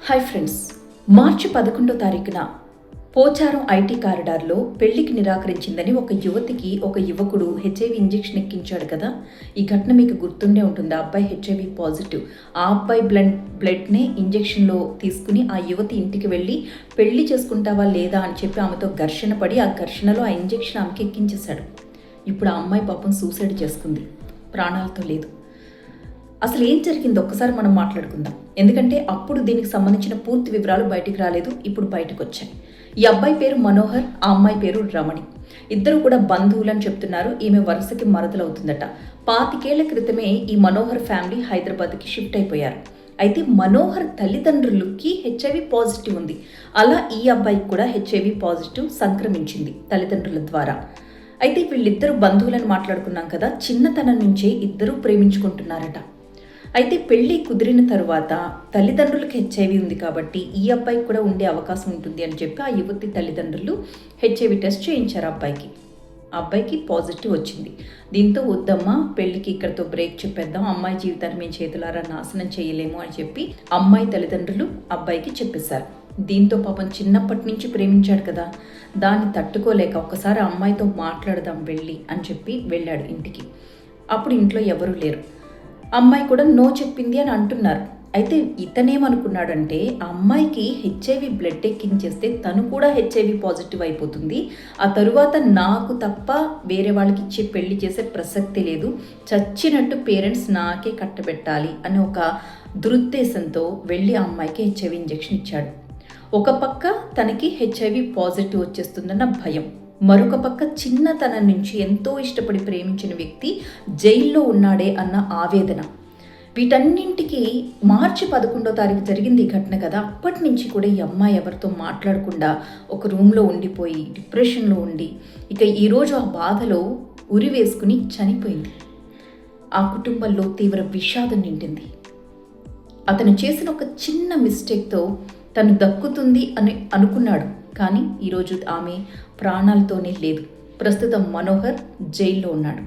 Hi friends, మార్చి 11వ తారీఖున Pocharam IT కారిడార్లో పెళ్లికి నిరాకరించిందని ఒక యువతికి ఒక యువకుడు హెచ్ఐవి ఇంజెక్షన్ ఎక్కించాడు కదా. ఈ ఘటన మీకు గుర్తుండే ఉంటుంది. ఆ అబ్బాయి హెచ్ఐవి పాజిటివ్. ఆ అబ్బాయి బ్లడ్నే ఇంజెక్షన్లో తీసుకుని ఆ యువతి ఇంటికి వెళ్ళి పెళ్లి చేసుకుంటావా లేదా అని చెప్పి ఆమెతో ఘర్షణ పడి ఆ ఘర్షణలో ఆ ఇంజెక్షన్ ఆమెకి ఎక్కించేశాడు. ఇప్పుడు ఆ అమ్మాయి పాపం సూసైడ్ చేసుకుంది, ప్రాణాలతో లేదు. అసలు ఏం జరిగిందో ఒక్కసారి మనం మాట్లాడుకుందాం. ఎందుకంటే అప్పుడు దీనికి సంబంధించిన పూర్తి వివరాలు బయటికి రాలేదు, ఇప్పుడు బయటకు వచ్చాయి. ఈ అబ్బాయి పేరు మనోహర్, ఆ అమ్మాయి పేరు రమణి. ఇద్దరు కూడా బంధువులని చెప్తున్నారు. ఈమె వరుసకి మరదలవుతుందట. 25 ఏళ్ల క్రితమే ఈ మనోహర్ ఫ్యామిలీ హైదరాబాద్కి షిఫ్ట్ అయిపోయారు. అయితే మనోహర్ తల్లిదండ్రులకి హెచ్ఐవి పాజిటివ్ ఉంది. అలా ఈ అబ్బాయికి కూడా హెచ్ఐవి పాజిటివ్ సంక్రమించింది తల్లిదండ్రుల ద్వారా. అయితే వీళ్ళిద్దరు బంధువులను మాట్లాడుకున్నాం కదా, చిన్నతనం నుంచే ఇద్దరూ ప్రేమించుకుంటున్నారట. అయితే పెళ్లి కుదిరిన తరువాత తల్లిదండ్రులకు హెచ్ఐవి ఉంది కాబట్టి ఈ అబ్బాయికి కూడా ఉండే అవకాశం ఉంటుంది అని చెప్పి ఆ యువతి తల్లిదండ్రులు హెచ్ఐవి టెస్ట్ చేయించారు అబ్బాయికి. ఆ అబ్బాయికి పాజిటివ్ వచ్చింది. దీంతో వద్దమ్మా, పెళ్లికి ఇక్కడితో బ్రేక్ చెప్పేద్దాం, అమ్మాయి జీవితాన్ని మేము చేతులారా నాశనం చేయలేము అని చెప్పి అమ్మాయి తల్లిదండ్రులు అబ్బాయికి చెప్పేశారు. దీంతో పాపం చిన్నప్పటి నుంచి ప్రేమించాడు కదా, దాన్ని తట్టుకోలేక ఒక్కసారి అమ్మాయితో మాట్లాడదాం వెళ్ళి అని చెప్పి వెళ్ళాడు ఇంటికి. అప్పుడు ఇంట్లో ఎవరూ లేరు. అమ్మాయి కూడా నో చెప్పింది అని అంటున్నారు. అయితే ఇతనేమనుకున్నాడంటే ఆ అమ్మాయికి హెచ్ఐవి బ్లడ్ ఎక్కించేస్తే తను కూడా హెచ్ఐవి పాజిటివ్ అయిపోతుంది, ఆ తరువాత నాకు తప్ప వేరే వాళ్ళకి ఇచ్చి పెళ్లి చేసే ప్రసక్తి లేదు, చచ్చినట్టు పేరెంట్స్ నాకే కట్టబెట్టాలి అని ఒక దురుద్దేశంతో వెళ్ళి ఆ అమ్మాయికి హెచ్ఐవి ఇంజెక్షన్ ఇచ్చాడు. ఒక పక్క తనకి హెచ్ఐవి పాజిటివ్ వచ్చేస్తుందన్న భయం, మరొక పక్క చిన్నతనం నుంచి ఎంతో ఇష్టపడి ప్రేమించిన వ్యక్తి జైల్లో ఉన్నాడే అన్న ఆవేదన. వీటన్నింటికి మార్చి 11వ తారీఖు జరిగింది ఈ ఘటన కదా. అప్పటి నుంచి కూడా ఈ అమ్మాయి ఎవరితో మాట్లాడకుండా ఒక రూమ్లో ఉండిపోయి డిప్రెషన్లో ఉండి ఇక ఈరోజు ఆ బాధలో ఉరి వేసుకుని చనిపోయింది. ఆ కుటుంబంలో తీవ్ర విషాదం నిండింది. అతను చేసిన ఒక చిన్న మిస్టేక్తో తను దక్కుతుంది అని అనుకున్నాడు, కానీ ఈరోజు ఆమె ప్రాణాలతోనే లేదు. ప్రస్తుతం మనోహర్ జైల్లో ఉన్నాడు.